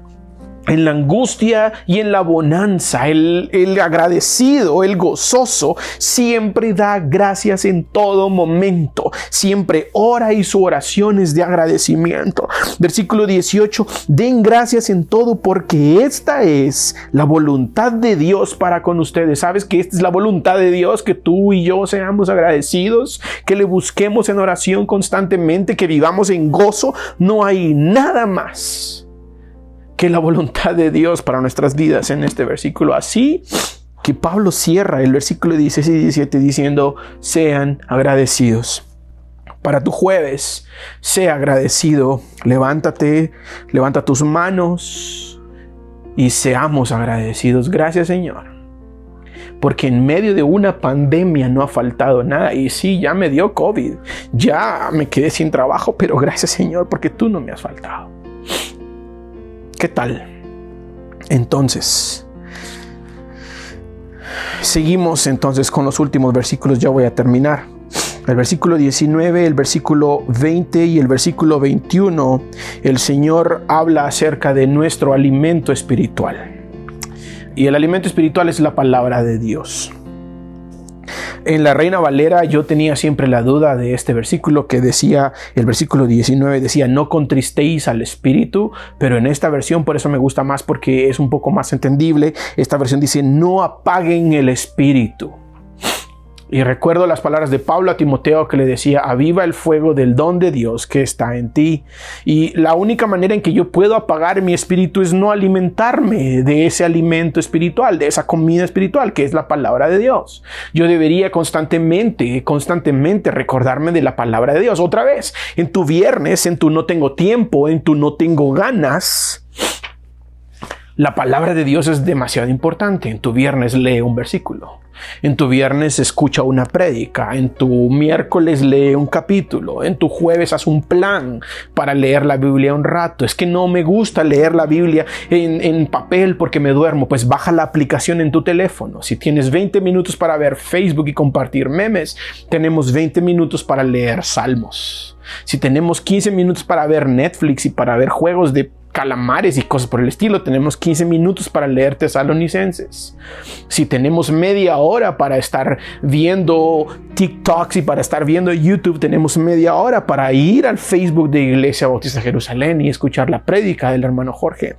en la angustia y en la bonanza. El agradecido, el gozoso, siempre da gracias en todo momento. Siempre ora y su oración es de agradecimiento. Versículo 18, den gracias en todo porque esta es la voluntad de Dios para con ustedes. ¿Sabes que esta es la voluntad de Dios? Que tú y yo seamos agradecidos, que le busquemos en oración constantemente, que vivamos en gozo. No hay nada más que la voluntad de Dios para nuestras vidas en este versículo. Así que Pablo cierra el versículo 16 y 17 diciendo: sean agradecidos. Para tu jueves, sea agradecido. Levántate, levanta tus manos y seamos agradecidos. Gracias, Señor. porque en medio de una pandemia no ha faltado nada. Y sí, ya me dio COVID, ya me quedé sin trabajo, pero gracias, Señor, porque tú no me has faltado. ¿Qué tal? Entonces, seguimos entonces con los últimos versículos, ya voy a terminar. El versículo 19, el versículo 20 y el versículo 21, el Señor habla acerca de nuestro alimento espiritual. Y el alimento espiritual es la palabra de Dios. En la Reina Valera yo tenía siempre la duda de este versículo que decía, el versículo 19 decía, no contristéis al Espíritu, pero en esta versión por eso me gusta más porque es un poco más entendible. Esta versión dice, no apaguen el Espíritu. Y recuerdo las palabras de Pablo a Timoteo que le decía, aviva el fuego del don de Dios que está en ti. Y la única manera en que yo puedo apagar mi espíritu es no alimentarme de ese alimento espiritual, de esa comida espiritual que es la palabra de Dios. Yo debería constantemente recordarme de la palabra de Dios. Otra vez, en tu viernes, en tu no tengo tiempo, en tu no tengo ganas, la palabra de Dios es demasiado importante. En tu viernes lee un versículo. En tu viernes escucha una prédica. En tu miércoles lee un capítulo. En tu jueves haz un plan para leer la Biblia un rato. Es que no me gusta leer la Biblia en papel porque me duermo. Pues baja la aplicación en tu teléfono. Si tienes 20 minutos para ver Facebook y compartir memes, tenemos 20 minutos para leer salmos. Si tenemos 15 minutos para ver Netflix y para ver juegos de calamares y cosas por el estilo, tenemos 15 minutos para leer Tesalonicenses. Si tenemos media hora para estar viendo TikToks y para estar viendo YouTube, tenemos media hora para ir al Facebook de Iglesia Bautista Jerusalén y escuchar la prédica del hermano Jorge.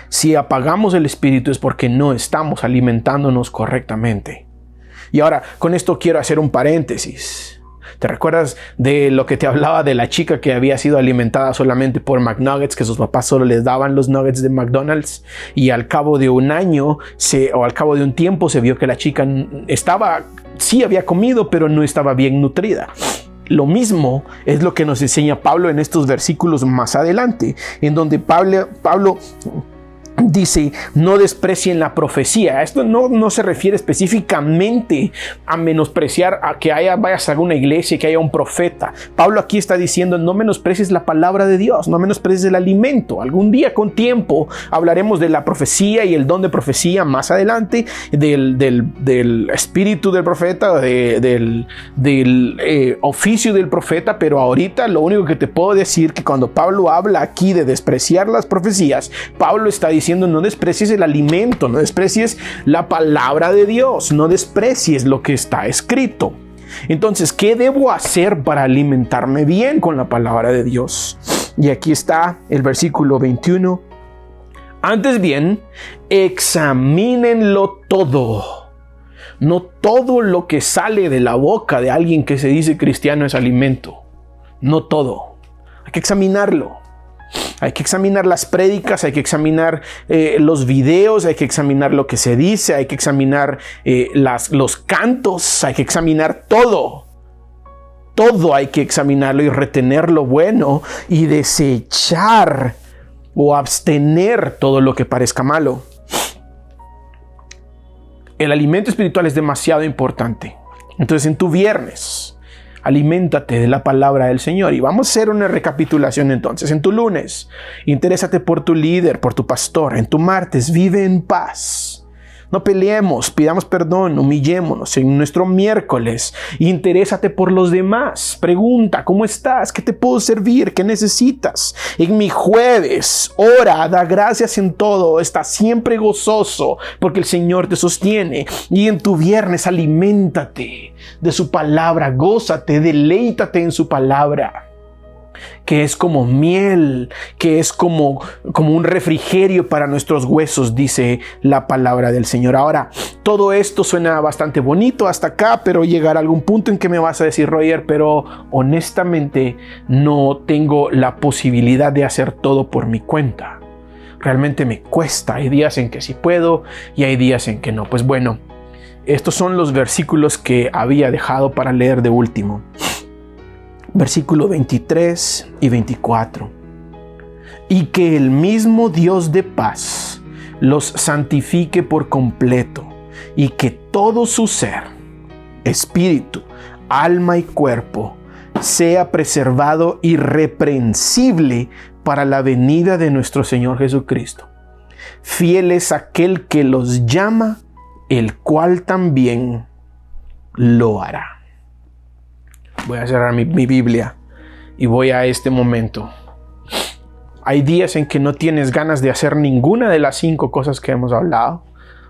Si apagamos el espíritu es porque no estamos alimentándonos correctamente. Y ahora, con esto quiero hacer un paréntesis. ¿Te recuerdas de lo que te hablaba de la chica que había sido alimentada solamente por McNuggets, que sus papás solo les daban los nuggets de McDonald's? Y al cabo de un año o al cabo de un tiempo se vio que la chica sí había comido, pero no estaba bien nutrida. Lo mismo es lo que nos enseña Pablo en estos versículos más adelante, en donde Pablo dice, no desprecien la profecía. Esto no se refiere específicamente a menospreciar a que vayas a alguna iglesia y que haya un profeta. Pablo aquí está diciendo, no menosprecies la palabra de Dios, no menosprecies el alimento. Algún día con tiempo hablaremos de la profecía y el don de profecía más adelante, del espíritu del profeta, del oficio del profeta, pero ahorita lo único que te puedo decir que cuando Pablo habla aquí de despreciar las profecías, Pablo está diciendo, no desprecies el alimento, no desprecies la palabra de Dios, no desprecies lo que está escrito. Entonces, ¿qué debo hacer para alimentarme bien con la palabra de Dios? Y aquí está el versículo 21. Antes bien, examínenlo todo. No todo lo que sale de la boca de alguien que se dice cristiano es alimento. No todo. Hay que examinarlo. Hay que examinar las prédicas, hay que examinar los videos, hay que examinar lo que se dice, hay que examinar los cantos, hay que examinar todo. Todo hay que examinarlo y retener lo bueno y desechar o abstener todo lo que parezca malo. El alimento espiritual es demasiado importante. Entonces, en tu viernes, aliméntate de la palabra del Señor. Y vamos a hacer una recapitulación entonces. En tu lunes, interésate por tu líder, por tu pastor. En tu martes, vive en paz. No peleemos, pidamos perdón, humillémonos. En nuestro miércoles, interésate por los demás. Pregunta, ¿cómo estás? ¿Qué te puedo servir? ¿Qué necesitas? En mi jueves, ora, da gracias en todo. Está siempre gozoso porque el Señor te sostiene. Y en tu viernes, aliméntate de su palabra. Gózate, deleítate en su palabra, que es como miel, que es como un refrigerio para nuestros huesos, dice la palabra del Señor. Ahora, todo esto suena bastante bonito hasta acá, pero llegará algún punto en que me vas a decir, Roger, pero honestamente no tengo la posibilidad de hacer todo por mi cuenta. Realmente me cuesta. Hay días en que sí puedo y hay días en que no. Pues bueno, estos son los versículos que había dejado para leer de último. Versículo 23 y 24. Y que el mismo Dios de paz los santifique por completo, y que todo su ser, espíritu, alma y cuerpo, sea preservado irreprensible para la venida de nuestro Señor Jesucristo. Fiel es aquel que los llama, el cual también lo hará. Voy a cerrar mi Biblia y voy a este momento. Hay días en que no tienes ganas de hacer ninguna de las 5 cosas que hemos hablado.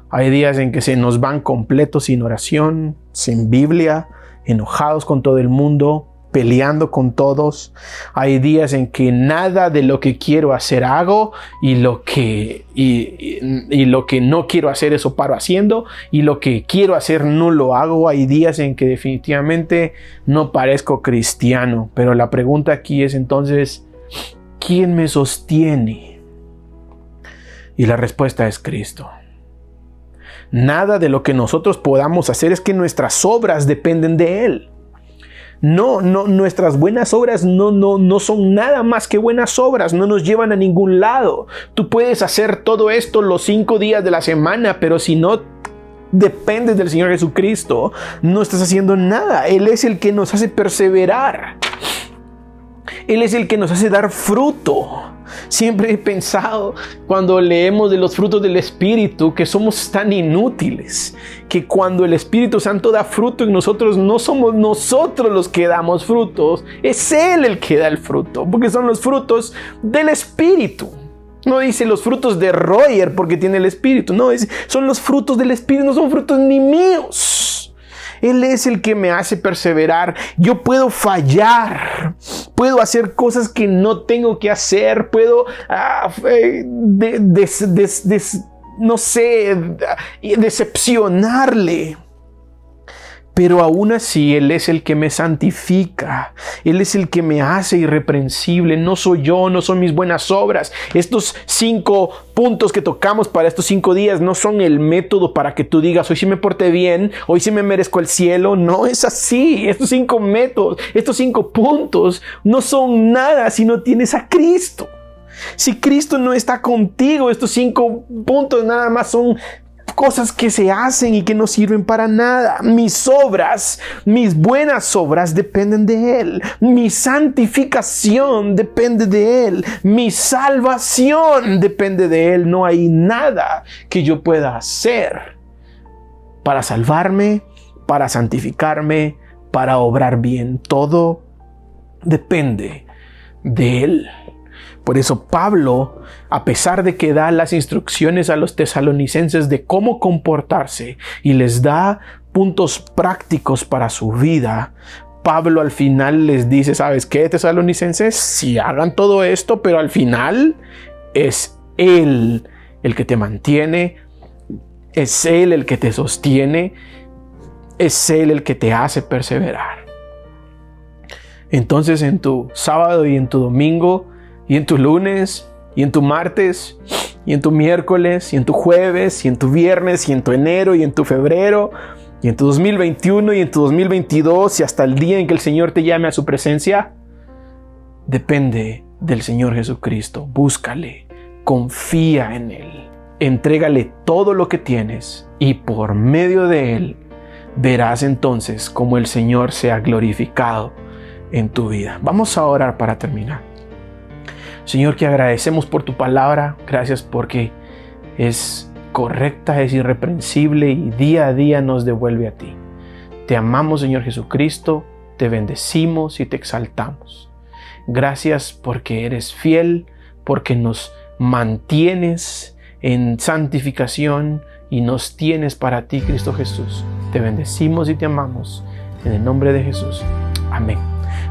Hay días en que se nos van completos sin oración, sin Biblia, enojados con todo el mundo, peleando con todos. Hay días en que nada de lo que quiero hacer hago y lo que no quiero hacer eso paro haciendo y lo que quiero hacer no lo hago. Hay días en que definitivamente no parezco cristiano, pero la pregunta aquí es entonces, ¿quién me sostiene? Y la respuesta es Cristo. Nada de lo que nosotros podamos hacer es que nuestras obras dependen de Él. No, nuestras buenas obras no son nada más que buenas obras, no nos llevan a ningún lado. Tú puedes hacer todo esto los 5 días de la semana, pero si no dependes del Señor Jesucristo, no estás haciendo nada. Él es el que nos hace perseverar. Él es el que nos hace dar fruto. Siempre he pensado cuando leemos de los frutos del Espíritu que somos tan inútiles, que cuando el Espíritu Santo da fruto en nosotros, no somos nosotros los que damos frutos, es Él el que da el fruto, porque son los frutos del Espíritu. No dice los frutos de Roger porque tiene el Espíritu, no, son los frutos del Espíritu, no son frutos ni míos. Él es el que me hace perseverar. Yo puedo fallar, puedo hacer cosas que no tengo que hacer, puedo decepcionarle. Pero aún así Él es el que me santifica. Él es el que me hace irreprensible. No soy yo, no son mis buenas obras. Estos 5 puntos que tocamos para estos 5 días no son el método para que tú digas, hoy sí me porté bien, hoy sí me merezco el cielo. No es así. Estos 5 métodos, estos 5 puntos no son nada si no tienes a Cristo. Si Cristo no está contigo, estos 5 puntos nada más son cosas que se hacen y que no sirven para nada. Mis obras, mis buenas obras dependen de Él. Mi santificación depende de Él. Mi salvación depende de Él. No hay nada que yo pueda hacer para salvarme, para santificarme, para obrar bien. Todo depende de Él. Por eso Pablo, a pesar de que da las instrucciones a los tesalonicenses de cómo comportarse y les da puntos prácticos para su vida, Pablo al final les dice, ¿sabes qué, tesalonicenses? Sí, hagan todo esto, pero al final es Él el que te mantiene, es Él el que te sostiene, es Él el que te hace perseverar. Entonces en tu sábado y en tu domingo, y en tu lunes, y en tu martes, y en tu miércoles, y en tu jueves, y en tu viernes, y en tu enero, y en tu febrero, y en tu 2021, y en tu 2022, y hasta el día en que el Señor te llame a su presencia, depende del Señor Jesucristo. Búscale, confía en Él, entrégale todo lo que tienes, y por medio de Él verás entonces cómo el Señor sea glorificado en tu vida. Vamos a orar para terminar. Señor, que agradecemos por tu palabra. Gracias porque es correcta, es irreprensible y día a día nos devuelve a ti. Te amamos, Señor Jesucristo, te bendecimos y te exaltamos. Gracias porque eres fiel, porque nos mantienes en santificación y nos tienes para ti, Cristo Jesús. Te bendecimos y te amamos. En el nombre de Jesús. Amén.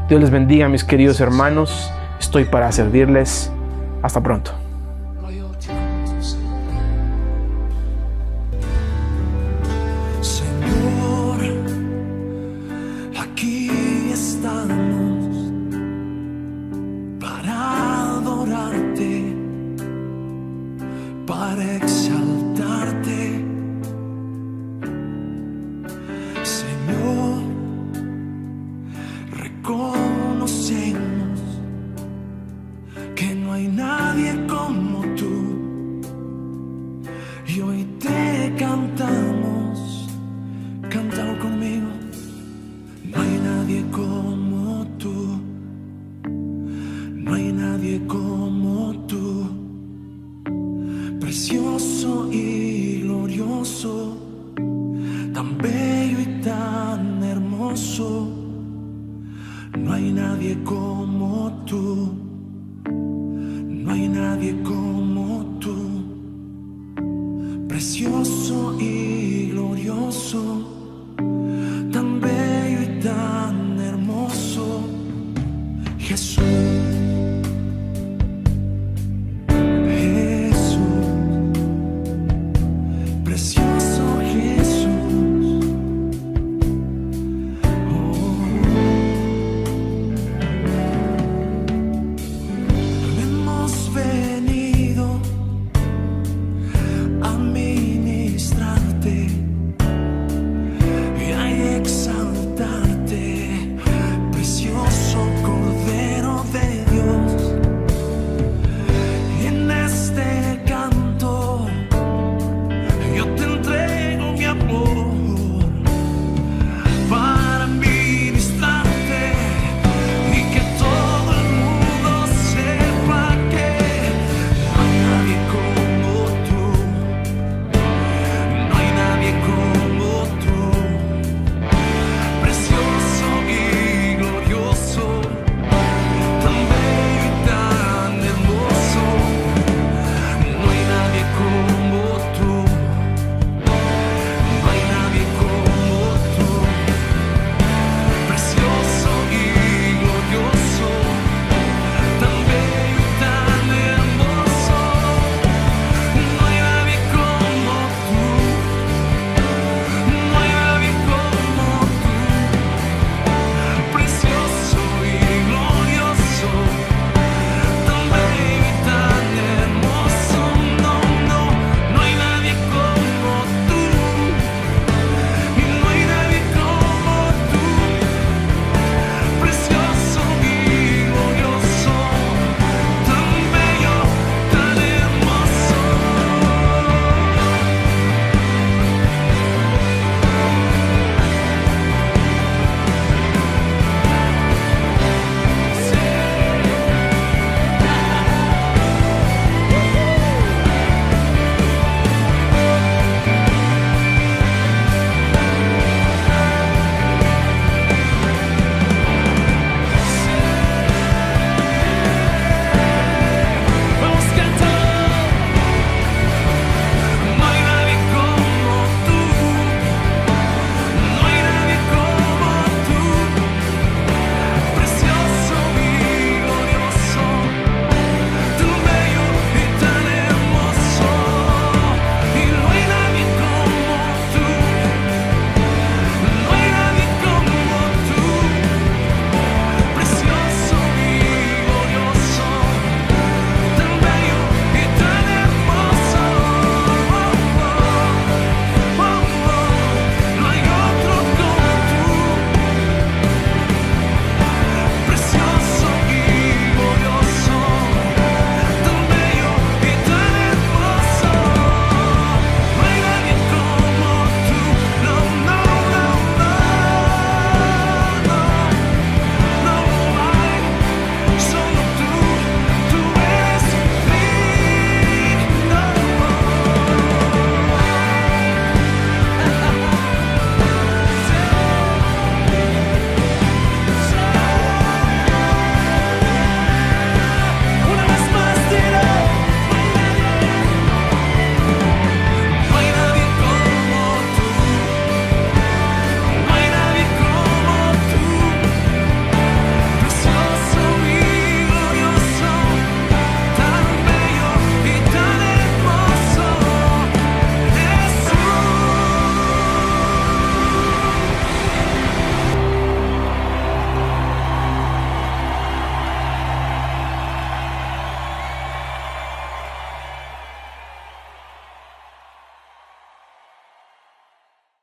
Dios les bendiga, mis queridos hermanos. Estoy para servirles. Hasta pronto. Señor, aquí estamos para adorarte, para exaltarte. Señor, reconocemos que no hay nadie como tú, y hoy te cantamos precioso y glorioso, tan bello y tan hermoso. No hay nadie como tú.